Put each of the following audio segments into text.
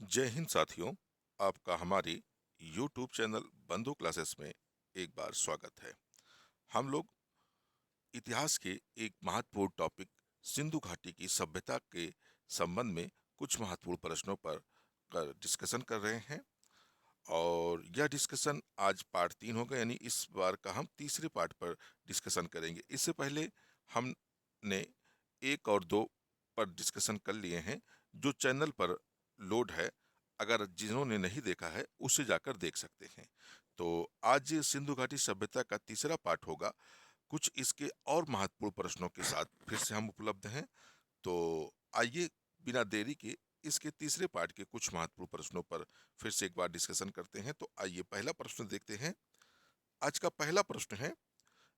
जय हिंद साथियों। आपका हमारी YouTube चैनल बंधु क्लासेस में एक बार स्वागत है। हम लोग इतिहास के एक महत्वपूर्ण टॉपिक सिंधु घाटी की सभ्यता के संबंध में कुछ महत्वपूर्ण प्रश्नों पर डिस्कशन कर रहे हैं। और यह डिस्कशन आज पार्ट 3 होगा, यानी इस बार का हम तीसरे पार्ट पर डिस्कशन करेंगे। इससे पहले हमने एक और दो पर डिस्कशन कर लिए हैं जो चैनल पर लोड है। अगर जिन्होंने नहीं देखा है उसे जाकर देख सकते हैं। तो आज सिंधु घाटी सभ्यता का तीसरा पार्ट होगा। कुछ इसके और महत्वपूर्ण प्रश्नों के साथ फिर से हम उपलब्ध हैं। तो आइए बिना देरी के इसके तीसरे पार्ट के कुछ महत्वपूर्ण प्रश्नों पर फिर से एक बार डिस्कशन करते हैं। तो आइए पहला प्रश्न देखते हैं। आज का पहला प्रश्न है,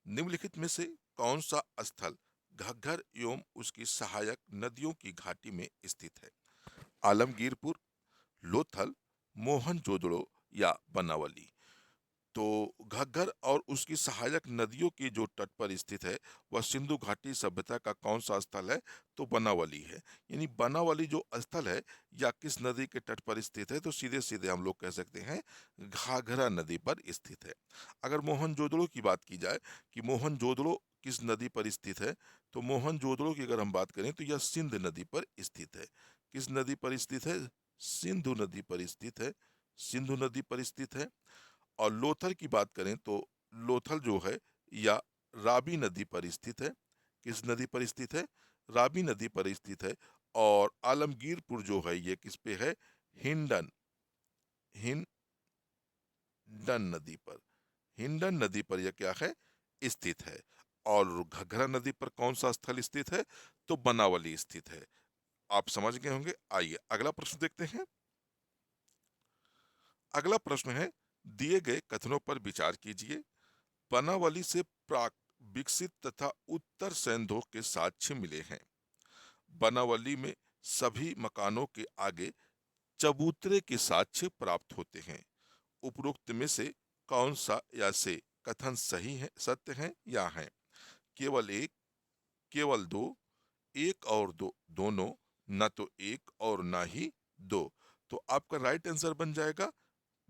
निम्नलिखित में से कौन सा स्थल घग्गर एवं उसकी सहायक नदियों की घाटी में स्थित है? आलमगीरपुर, लोथल, मोहनजोदड़ो या बनावली? तो घग्गर और उसकी सहायक नदियों के जो तट पर स्थित है वह सिंधु घाटी सभ्यता का कौन सा स्थल है? तो बनावली है। यानी बनावली जो स्थल है या किस नदी के तट पर स्थित है? तो सीधे सीधे हम लोग कह सकते हैं घाघरा नदी पर स्थित है। अगर मोहनजोदड़ो की बात की जाए कि मोहनजोदड़ो किस नदी पर स्थित है, तो मोहनजोदड़ो की अगर हम बात करें तो यह सिंध नदी पर स्थित है। किस नदी पर स्थित है? सिंधु नदी पर स्थित है। सिंधु नदी पर स्थित है। और लोथल की बात करें तो लोथल जो है या रावी नदी पर स्थित है। किस नदी पर स्थित है? रावी नदी पर स्थित है। और आलमगीरपुर जो है ये किस पे है? हिंडन हिंडन नदी पर। हिंडन नदी पर यह क्या है? स्थित है। और घग्गरा नदी पर कौन सा स्थल स्थित है? तो बनावली स्थित है। आप समझ गए होंगे। आइए अगला प्रश्न देखते हैं। अगला प्रश्न है, दिए गए कथनों पर विचार कीजिए। बनावली से प्राक विकसित तथा उत्तर सैंधव के साक्ष्य मिले हैं। बनावली में सभी मकानों के आगे चबूतरे के साक्ष्य प्राप्त होते हैं। उपरोक्त में से कौन सा या से कथन सही है, सत्य है या है? केवल एक, केवल दो, एक और दो दोनों, न तो एक और ना ही दो। तो आपका राइट आंसर बन जाएगा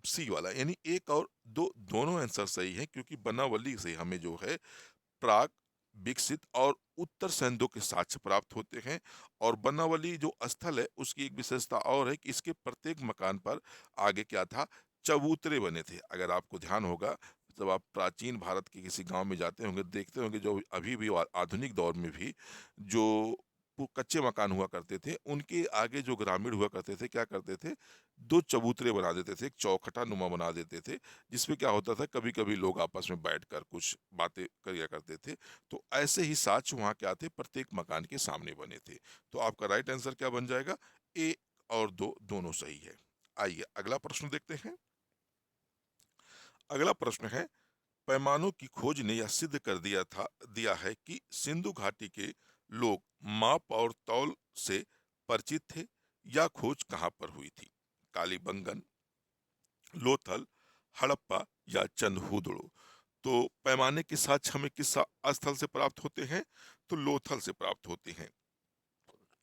सी वाला, यानी एक और दो दोनों आंसर सही है, क्योंकि बनावली से हमें जो है प्राग विकसित और उत्तर सैंधव के साक्ष्य प्राप्त होते हैं। और बनावली जो स्थल है उसकी एक विशेषता और है कि इसके प्रत्येक मकान पर आगे क्या था? चबूतरे बने थे। अगर आपको ध्यान होगा, जब आप प्राचीन भारत के किसी गांव में जाते होंगे, देखते होंगे जो अभी भी आधुनिक दौर में भी जो कच्चे मकान हुआ करते थे, उनके आगे जो ग्रामीण हुआ करते थे क्या करते थे? दो चबूतरे बना देते थे, एक चौखटा नुमा बना देते थे, जिसमें क्या होता था कभी कभी लोग आपस में बैठकर कुछ बातें किया करते थे। तो ऐसे ही साक्ष्य वहाँ क्या थे? प्रत्येक मकान के सामने बने थे। तो आपका राइट आंसर क्या बन जाएगा? ए और दो दोनों सही है। आइए अगला प्रश्न देखते हैं। अगला प्रश्न है, पैमानों की खोज ने यह सिद्ध कर दिया है कि सिंधु घाटी के लोग माप और तौल से परिचित थे। यह खोज कहाँ पर हुई थी? कालीबंगन, लोथल, हड़प्पा या चंदहुदड़ो? तो पैमाने के साक्ष्य हमें किस स्थल से प्राप्त होते हैं? तो लोथल से प्राप्त होते हैं।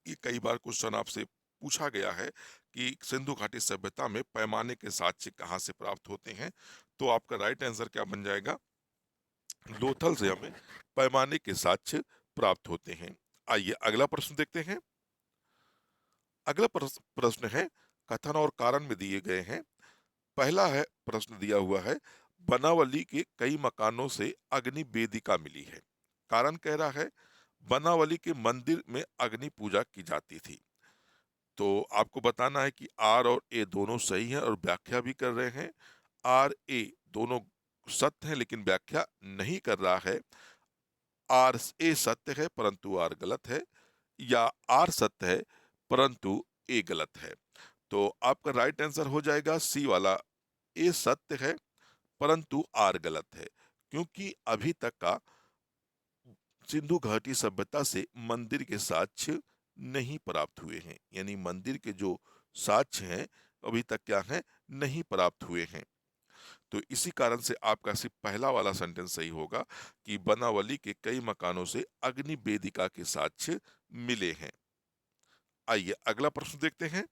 ये कई बार क्वेश्चन आपसे पूछा गया है कि सिंधु घाटी सभ्यता में पैमाने के साक्ष्य कहाँ से प्राप्त होते हैं। तो आपका राइट आंसर क्या बन जाएगा? लोथल से हमें पैमाने के साक्ष्य प्राप्त होते हैं। आइए अगला प्रश्न देखते हैं। अगला प्रश्न है, कथन और कारण में दिए गए हैं। पहला है प्रश्न दिया हुआ है, बनावली के कई मकानों से अग्नि वेदिका मिली है। कारण कह रहा है बनावली के मंदिर में अग्नि पूजा की जाती थी। तो आपको बताना है कि आर और ए दोनों सही हैं और व्याख्या भी कर रहे हैं। आर ए दोनों सत्य हैं लेकिन व्याख्या नहीं कर रहा है। आर ए सत्य है परंतु आर गलत है, या आर सत्य है परंतु ए गलत है। तो आपका राइट आंसर हो जाएगा सी वाला, ए सत्य है परंतु आर गलत है। क्योंकि अभी तक का सिंधु घाटी सभ्यता से मंदिर के साक्ष्य नहीं प्राप्त हुए हैं, यानी मंदिर के जो साक्ष्य हैं अभी तक क्या है? नहीं प्राप्त हुए हैं। तो इसी कारण से आपका सिर्फ पहला वाला सेंटेंस सही होगा कि बनावली के कई मकानों से अग्नि वेदिका के साक्ष्य मिले हैं। आइए अगला प्रश्न देखते हैं।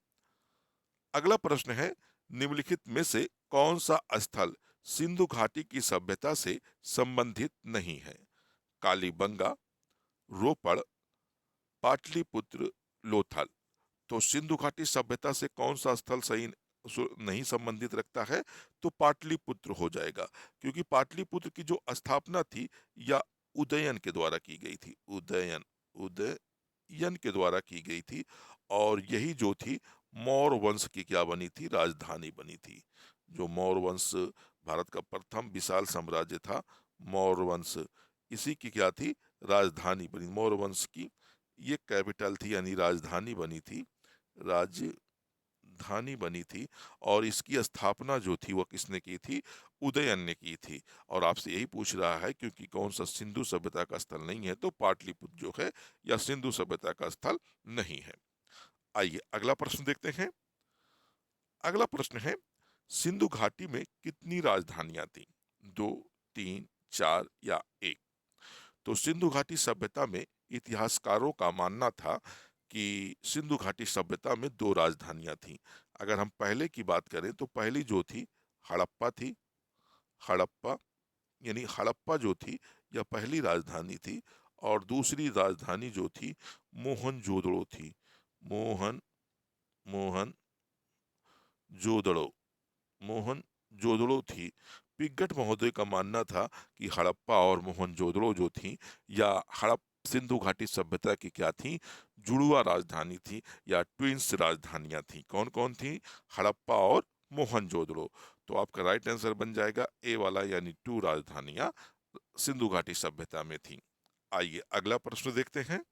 अगला प्रश्न है, निम्नलिखित में से कौन सा स्थल सिंधु घाटी की सभ्यता से संबंधित नहीं है? कालीबंगा, रोपड़, पाटलिपुत्र, लोथल। तो सिंधु घाटी सभ्यता से कौन सा स्थल सही नहीं संबंधित रखता है? तो पाटलिपुत्र हो जाएगा, क्योंकि पाटलिपुत्र की जो स्थापना थी या उदयन के द्वारा की गई थी, उदयन उदयन के द्वारा की गई थी, और यही जो थी मौर्य वंश की क्या बनी थी? राजधानी बनी थी। जो मौर्य वंश भारत का प्रथम विशाल साम्राज्य था, मौर्य वंश, इसी की क्या थी? राजधानी बनी। मौर्य वंश की ये कैपिटल थी, यानी राजधानी बनी थी, राजधानी बनी थी। और इसकी स्थापना जो थी वो किसने की थी? उदयन ने की थी। और आपसे यही पूछ रहा है, क्योंकि कौन सा सिंधु सभ्यता का स्थल नहीं है, तो पाटलिपुत्र जो है या सिंधु सभ्यता का स्थल नहीं है। आइए अगला प्रश्न देखते हैं। अगला प्रश्न है, सिंधु घाटी में कितनी राजधानियां थी? दो, तीन, चार या एक? तो सिंधु घाटी सभ्यता में इतिहासकारों का मानना था कि सिंधु घाटी सभ्यता में दो राजधानियां थीं। अगर हम पहले की बात करें तो पहली जो थी हड़प्पा थी। हड़प्पा, यानी हड़प्पा जो थी यह पहली राजधानी थी। और दूसरी राजधानी जो थी मोहनजोदड़ो थी। मोहन मोहन जोदड़ो मोहनजोदड़ो थी। पिग्गट महोदय का मानना था कि हड़प्पा और मोहनजोदड़ो जो थी, या हड़प सिंधु घाटी सभ्यता की क्या थी? जुड़वा राजधानी थी, या ट्विंस राजधानियां थी। कौन कौन थी? हड़प्पा और मोहनजोदड़ो। तो आपका राइट आंसर बन जाएगा ए वाला, यानी टू राजधानियां सिंधु घाटी सभ्यता में थी। आइए अगला प्रश्न देखते हैं।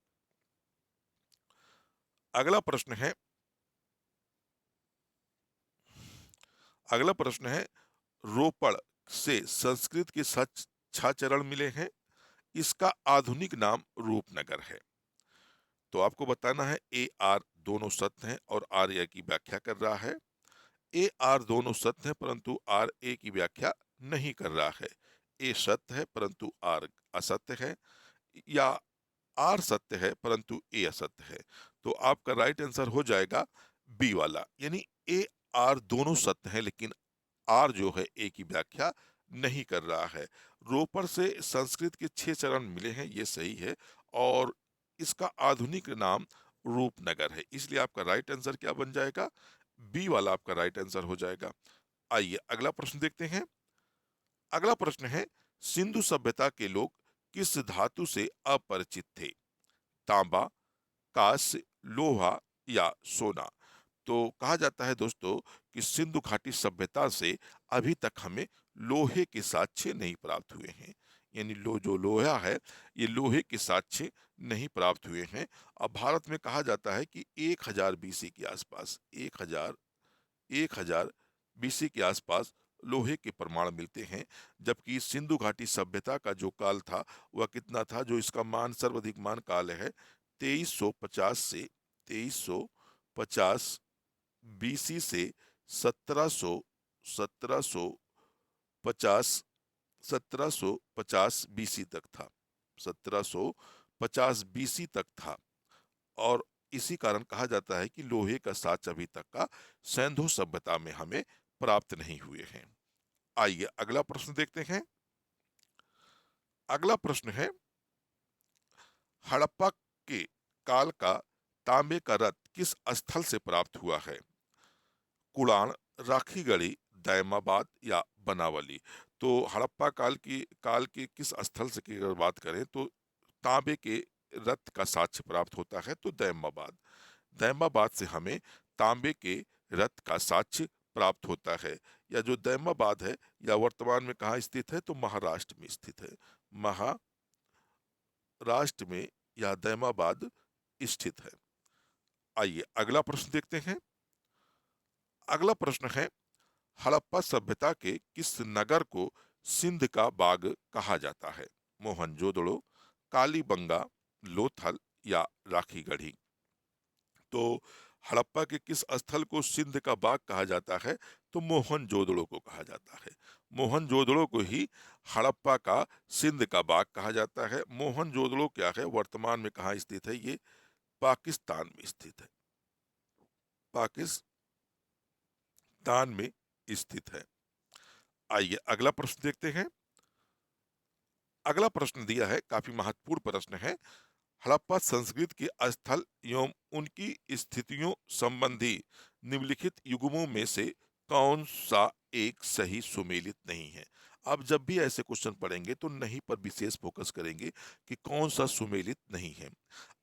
अगला प्रश्न है अगला प्रश्न है, रोपड़ से संस्कृत के सच छह चरण मिले हैं, इसका आधुनिक नाम रूपनगर है। तो आपको बताना है ए आर दोनों सत्य हैं और आर ए की व्याख्या कर रहा है। ए आर दोनों सत्य है परंतु आर ए की व्याख्या नहीं कर रहा है। ए सत्य है परंतु आर असत्य है, या आर सत्य है परंतु ए असत्य है। तो आपका राइट आंसर हो जाएगा बी वाला, यानी ए आर दोनों सत्य है लेकिन आर जो है ए की व्याख्या नहीं कर रहा है। रोपड़ से संस्कृत के छह चरण मिले हैं, ये सही है। और इसका आधुनिक नाम रूपनगर है, इसलिए आपका राइट आंसर क्या बन जाएगा? बी वाला आपका राइट आंसर हो जाएगा। आइए अगला प्रश्न देखते हैं। अगला प्रश्न है, सिंधु सभ्यता के लोग किस धातु से अपरिचित थे? तांबा, कांस्य, लोहा या सोना? तो कहा जाता है दोस्तों कि सिंधु घाटी सभ्यता से अभी तक हमें लोहे के साक्ष्य नहीं प्राप्त हुए हैं। यानी जो लोहा है, ये लोहे के साक्ष्य नहीं प्राप्त हुए हैं। अब भारत में कहा जाता है कि 1000 बीसी के आसपास, 1000 बीसी के आसपास लोहे के प्रमाण मिलते हैं। जबकि सिंधु घाटी सभ्यता का जो काल था वह कितना था? जो इसका मान सर्वाधिक मान काल है 2350 से 2350 बीसी से 1700 1750 1750 बीसी तक था। 1750 बीसी तक था। और इसी कारण कहा जाता है कि लोहे का साक्ष्य अभी तक का सिंधु सभ्यता में हमें प्राप्त नहीं हुए हैं। आइए अगला प्रश्न देखते हैं। अगला प्रश्न है, हड़प्पा के काल का तांबे का रथ किस स्थल से प्राप्त हुआ है? कुड़ान, राखीगढ़ी, दैमाबाद या बनावली? तो हड़प्पा काल के किस स्थल से की अगर बात करें तो तांबे के रथ का साक्ष्य प्राप्त होता है, तो दैमाबाद। दैमाबाद से हमें तांबे के रथ का साक्ष्य प्राप्त होता है। या जो दैमाबाद है या वर्तमान में कहाँ स्थित है? तो महाराष्ट्र में स्थित है। महाराष्ट्र में यह दैमाबाद स्थित है। आइए अगला प्रश्न देखते हैं। अगला प्रश्न है, हड़प्पा सभ्यता के किस नगर को सिंध का बाग कहा जाता है? मोहनजोदड़ो, कालीबंगा, लोथल या राखीगढ़ी? तो हड़प्पा के किस स्थल को सिंध का बाग कहा जाता है? तो मोहनजोदड़ो को कहा जाता है। मोहनजोदड़ो को ही हड़प्पा का सिंध का बाग कहा जाता है। मोहनजोदड़ो क्या है, वर्तमान में कहाँ स्थित है? ये पाकिस्तान में स्थित है। पाकिस्तान पाकिस्तान में स्थित है। आइए अगला प्रश्न देखते हैं। अगला प्रश्न दिया है, काफी महत्वपूर्ण प्रश्न है। हड़प्पा संस्कृति के स्थल एवं उनकी स्थितियों संबंधी निम्नलिखित युग्मों में से कौन सा एक सही सुमेलित नहीं है। आप जब भी ऐसे क्वेश्चन पढ़ेंगे तो नहीं पर विशेष फोकस करेंगे कि कौन सा सुमेलित नहीं है।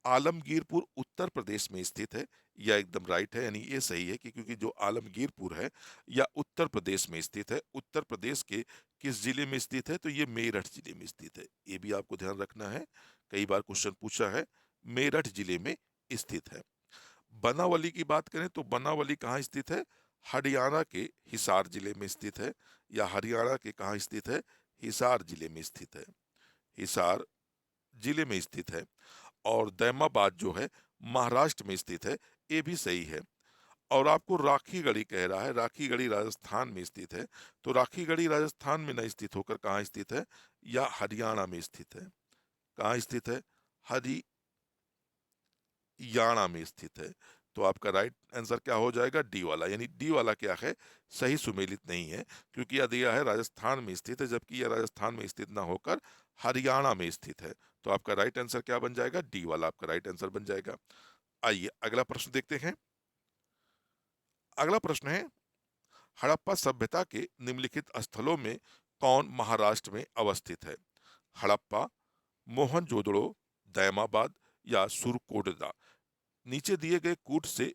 आलमगीरपुर उत्तर प्रदेश में स्थित है, यह एकदम राइट है, यानी ये सही है कि क्योंकि जो आलमगीरपुर है या उत्तर प्रदेश में स्थित है। उत्तर प्रदेश के किस जिले में स्थित है, तो ये मेरठ जिले में स्थित है। ये भी आपको ध्यान रखना है, कई बार क्वेश्चन पूछा है। मेरठ जिले में स्थित है। बनावली की बात करें तो बनावली कहाँ स्थित है, हरियाणा के हिसार जिले में स्थित है, या हरियाणा के कहाँ स्थित है, हिसार जिले में स्थित है, हिसार जिले में स्थित है। और दैमाबाद जो है महाराष्ट्र में स्थित है, ये भी सही है। और आपको राखीगढ़ी कह रहा है, राखीगढ़ी राजस्थान में स्थित है, तो राखीगढ़ी राजस्थान में न स्थित होकर कहाँ स्थित है, या हरियाणा में स्थित है। कहाँ स्थित है, हरियाणा में स्थित है। तो आपका राइट आंसर क्या हो जाएगा, डी वाला, यानी डी वाला क्या है, सही सुमेलित नहीं है, क्योंकि यह दिया है राजस्थान में स्थित है, जबकि यह राजस्थान में स्थित ना होकर हरियाणा में स्थित है। तो आपका राइट आंसर क्या बन जाएगा, डी वाला आपका राइट आंसर बन जाएगा। आइए अगला प्रश्न देखते हैं। अगला प्रश्न है, हड़प्पा सभ्यता के निम्नलिखित स्थलों में कौन महाराष्ट्र में अवस्थित है। हड़प्पा, मोहनजोदड़ो, दैमाबाद या सुरकोटदा। नीचे दिए गए कूट से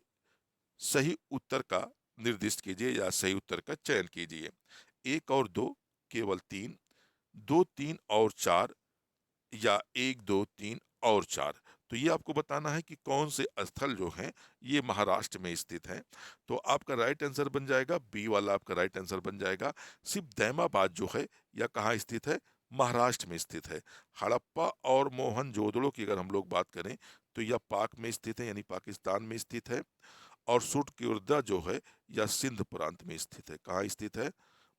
सही उत्तर का निर्दिष्ट कीजिए या सही उत्तर का चयन कीजिए। एक और दो, केवल तीन, दो तीन और चार, या एक दो तीन और चार। तो ये आपको बताना है कि कौन से स्थल जो हैं ये महाराष्ट्र में स्थित हैं। तो आपका राइट आंसर बन जाएगा बी वाला, आपका राइट आंसर बन जाएगा। सिर्फ दैमाबाद जो है यह कहाँ स्थित है, महाराष्ट्र में स्थित है। हड़प्पा और मोहनजोदड़ो की अगर हम लोग बात करें तो यह पाक में स्थित है, यानी पाकिस्तान में स्थित है। और सुटकिर्दा जो है यह सिंध प्रांत में स्थित है। कहाँ स्थित है,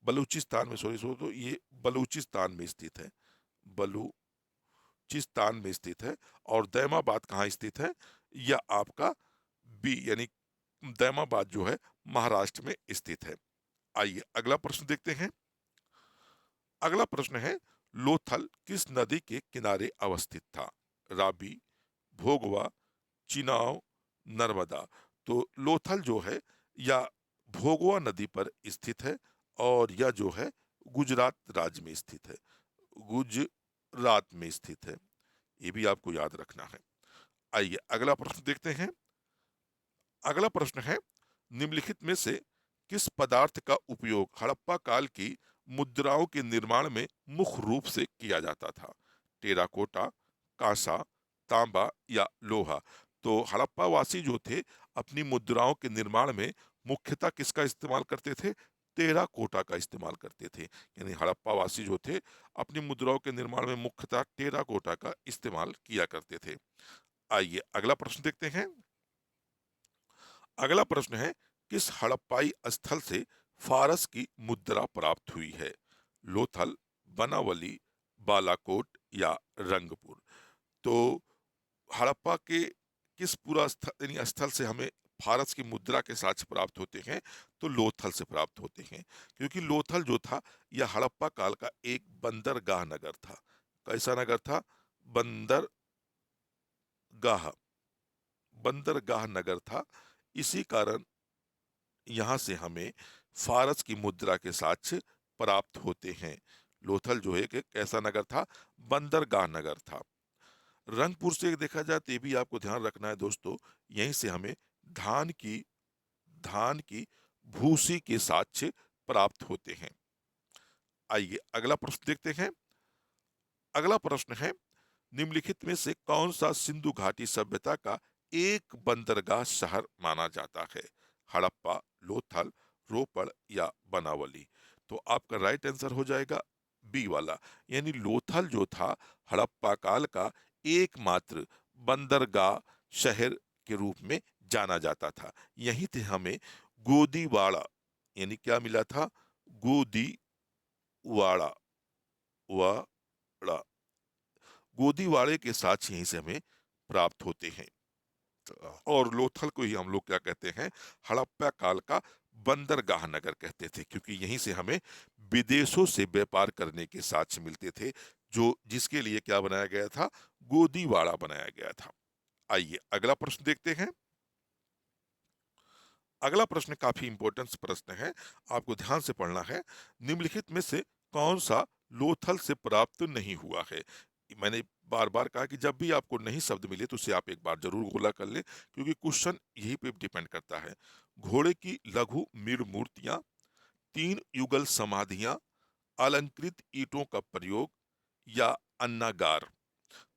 बलूचिस्तान में, सॉरी सॉरी, तो ये बलूचिस्तान में स्थित है, बलूचिस्तान में स्थित है। और दैमाबाद कहाँ स्थित है, यह आपका बी, यानी दैमाबाद जो है महाराष्ट्र में स्थित है। आइए अगला प्रश्न देखते हैं। अगला प्रश्न है, लोथल किस नदी के किनारे अवस्थित था। राबी, भोगवा, चिनाव, नर्मदा। तो लोथल जो है या भोगवा नदी पर स्थित है, और यह जो है गुजरात राज्य में स्थित है, गुजरात में स्थित है। ये भी आपको याद रखना है। आइए अगला प्रश्न देखते हैं। अगला प्रश्न है, निम्नलिखित में से किस पदार्थ का उपयोग हड़प्पा काल की मुद्राओं के निर्माण में मुख्य रूप से किया जाता था। टेराकोटा, कांसा, तांबा या लोहा। तो हड़प्पा वासी जो थे अपनी मुद्राओं के निर्माण में मुख्यतः किसका इस्तेमाल करते थे, टेराकोटा का इस्तेमाल करते थे। यानी हड़प्पा वासी जो थे अपनी मुद्राओं के निर्माण में मुख्यतः टेराकोटा का इस्तेमाल किया करते थे। आइए अगला प्रश्न देखते हैं। अगला प्रश्न है, किस हड़प्पाई स्थल से फारस की मुद्रा प्राप्त हुई है। लोथल, बनावली, बालाकोट या रंगपुर। तो हड़प्पा के किस पूरा स्थल, यानी स्थल से हमें फारस की मुद्रा के साक्ष्य प्राप्त होते हैं, तो लोथल से प्राप्त होते हैं। क्योंकि लोथल जो था यह हड़प्पा काल का एक बंदरगाह नगर था। कैसा नगर था, बंदरगाह, बंदरगाह नगर था। इसी कारण यहाँ से हमें फारस की मुद्रा के साक्ष्य प्राप्त होते हैं। लोथल जो है कि कैसा नगर था, बंदरगाह नगर था। रंगपुर से देखा जाए तो ये भी आपको ध्यान रखना है दोस्तों, यहीं से हमें धान की धान की भूसी के साक्ष्य प्राप्त होते हैं। आइए अगला प्रश्न देखते हैं। अगला प्रश्न है, निम्नलिखित में से कौन सा सिंधु घाटी सभ्यता का एक बंदरगाह शहर माना जाता है। हड़प्पा, लोथल, रोपड़ या बनावली। तो आपका राइट आंसर हो जाएगा बी वाला, यानी लोथल जो था हड़प्पा काल का एकमात्र बंदरगाह शहर के रूप में जाना जाता था। यहीं से हमें गोदीवाड़ा, यानी क्या मिला था, गोदीवाड़ा, वाड़ा, गोदीवाड़े के साथ यहीं से हमें प्राप्त होते हैं। और लोथल को ही हम लोग क्या कहते हैं, हड़प्पा काल का बंदरगाह नगर कहते थे, क्योंकि यहीं से हमें विदेशों से व्यापार करने के साक्ष्य मिलते थे, जो जिसके लिए क्या बनाया गया था, गोदीवाड़ा बनाया गया था। आइए अगला प्रश्न देखते हैं। अगला प्रश्न काफी इंपॉर्टेंट प्रश्न है, आपको ध्यान से पढ़ना है। निम्नलिखित में से कौन सा लोथल से प्राप्त नहीं हुआ है? मैंने बार बार कहा कि जब भी आपको नहीं शब्द मिले तो उसे आप एक बार जरूर गोला कर ले, क्योंकि क्वेश्चन यही पे डिपेंड करता है। घोड़े की लघु मृण मूर्तियां, तीन युगल समाधियां, अलंकृत ईंटों का प्रयोग, या अन्नागार।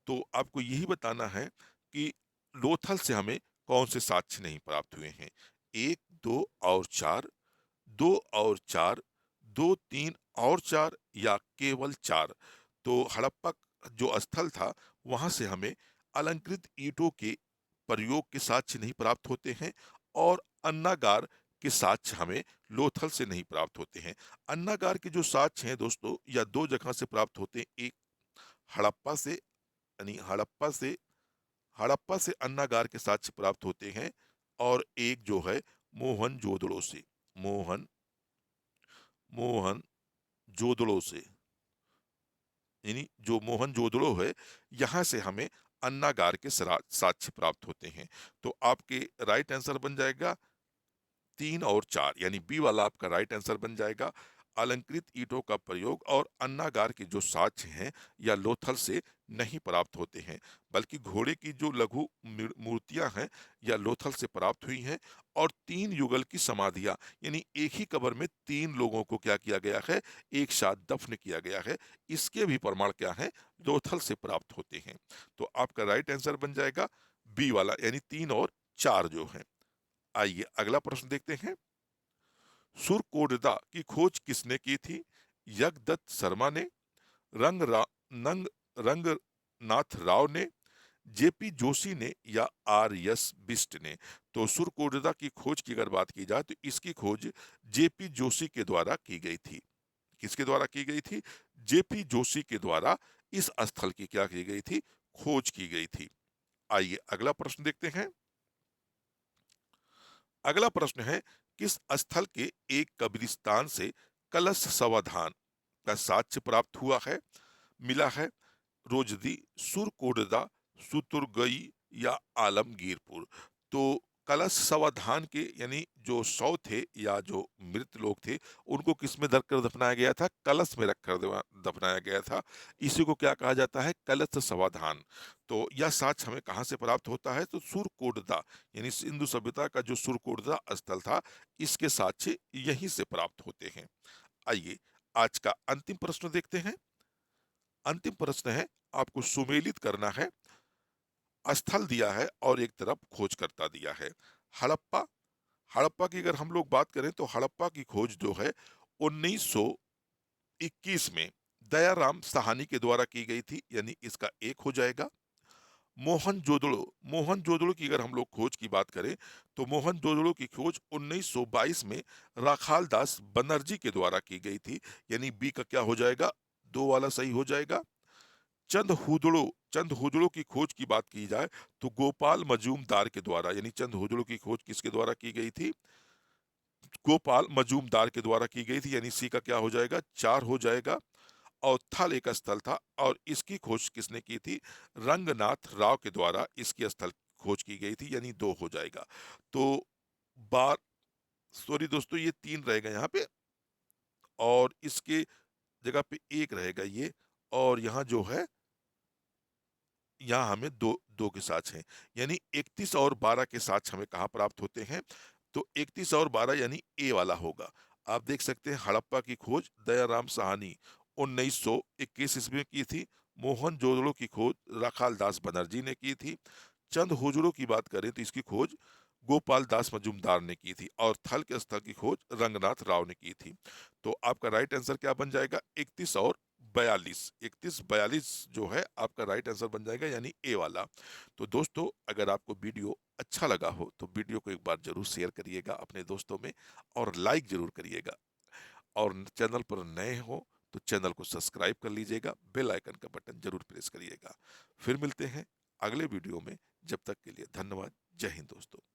तो आपको यही बताना है कि लोथल से हमें कौन से साक्ष्य नहीं प्राप्त हुए हैं। एक, दो और चार, दो और चार, दो, तीन और चार, या केवल चार। तो हड़प्पा जो स्थल था वहां से हमें अलंकृत ईंटों के प्रयोग के साक्ष्य नहीं प्राप्त होते हैं, और अन्नागार के साक्ष्य हमें लोथल से नहीं प्राप्त होते हैं। अन्नागार के जो साक्ष्य हैं दोस्तों, या दो जगह से प्राप्त होते हैं। एक हड़प्पा से, यानी हड़प्पा से अन्नागार के साक्ष्य प्राप्त होते हैं, और एक जो है मोहनजोदड़ो से, मोहन मोहन जोदड़ो से, यानी जो मोहनजोदड़ो है, यहाँ से हमें अन्नागार के साक्ष्य प्राप्त होते हैं। तो आपके राइट आंसर बन जाएगा तीन और चार, यानी बी वाला आपका राइट आंसर बन जाएगा। अलंकृत ईंटों का प्रयोग और अन्नागार के जो साक्ष्य हैं या लोथल से नहीं प्राप्त होते हैं, बल्कि घोड़े की जो लघु मूर्तियां हैं या लोथल से प्राप्त हुई हैं, और तीन युगल की समाधियां, यानी एक ही कब्र में तीन लोगों को क्या किया गया है, एक साथ दफन किया गया है, इसके भी प्रमाण क्या है, लोथल से प्राप्त होते हैं। तो आपका राइट आंसर बन जाएगा बी वाला, यानी तीन और चार जो है। आइए अगला प्रश्न देखते हैं। सुरकोटदा की खोज किसने की थी? यज्ञदत्त शर्मा ने, रंग रा, नंग रंगनाथ राव ने, जेपी जोशी ने, या आर एस बिस्ट ने। तो सुरकोटदा की खोज की अगर बात की जाए तो इसकी खोज जेपी जोशी के द्वारा की गई थी। किसके द्वारा की गई थी? जेपी जोशी के द्वारा इस स्थल की क्या की गई थी, खोज की गई थी। आइए अगला प्रश्न देखते हैं। अगला प्रश्न है, किस स्थल के एक कब्रिस्तान से कलश समाधान का साक्ष्य प्राप्त हुआ है, मिला है? रोजदी, सुरकोटदा, सुतुरगई, या आलमगीरपुर। तो कलश समाधान के, यानी जो शव थे या जो मृत लोग थे, उनको किस में रख कर दफनाया गया था? कलश में रखकर दफनाया गया था। इसी को क्या कहा जाता है? कलश समाधान। तो यह साक्ष्य हमें कहाँ से प्राप्त होता है? तो सुरकोटदा, यानी सिंधु सभ्यता का जो सुरकोटदा स्थल था, इसके साक्ष्य यहीं से प्राप्त होते हैं। आइए आज का अंतिम प्रश्न देखते हैं। अंतिम प्रश्न है, आपको सुमेलित करना है। स्थल दिया है और एक तरफ खोजकर्ता दिया है। हड़प्पा, हड़प्पा की अगर हम लोग बात करें तो हड़प्पा की खोज जो है 1921 में दयाराम साहनी के द्वारा की गई थी, यानी इसका एक हो जाएगा। मोहनजोदड़ो, मोहनजोदड़ो की अगर हम लोग खोज की बात करें तो मोहनजोदड़ो की खोज 1922 में राखाल दास बनर्जी के द्वारा की गई थी, यानी बी का क्या हो जाएगा, दो वाला सही हो जाएगा। चंद हुदड़ो की खोज की बात की जाए तो गोपाल मजूमदार के द्वारा, यानी चंद हुदड़ो की खोज किसके द्वारा की गई थी, गोपाल मजूमदार के द्वारा की गई थी, यानी सी का क्या हो जाएगा, चार हो जाएगा। और थल एक स्थल था और इसकी खोज किसने की थी, रंगनाथ राव के द्वारा इसकी स्थल खोज की गई थी, यानी दो हो जाएगा। तो बार सॉरी दोस्तों, ये तीन रहेगा यहाँ पे, और इसके जगह पे एक रहेगा ये, और यहाँ जो है, यहाँ हमें दो दो के साक्ष्य हैं, यानी 31 और 12 के साक्ष्य हमें कहाँ प्राप्त होते हैं? तो 31 और 12 यानी ए वाला होगा। आप देख सकते हैं हड़प्पा की खोज दयाराम साहनी 1921 ईस्वी में की थी। मोहनजोदड़ो की खोज राखाल दास बनर्जी ने की थी। चंद हुजूरों की बात करें तो इसकी खोज गोपाल दास मजूमदार ने की थी, और थल के स्थल की खोज रंगनाथ राव ने की थी। तो आपका राइट आंसर क्या बन जाएगा, 31 और 42, 31 42 जो है आपका राइट आंसर बन जाएगा, यानी ए वाला। तो दोस्तों अगर आपको वीडियो अच्छा लगा हो तो वीडियो को एक बार जरूर शेयर करिएगा अपने दोस्तों में, और लाइक जरूर करिएगा, और चैनल पर नए हो तो चैनल को सब्सक्राइब कर लीजिएगा, बेल आइकन का बटन जरूर प्रेस करिएगा। फिर मिलते हैं अगले वीडियो में, जब तक के लिए धन्यवाद। जय हिंद दोस्तों।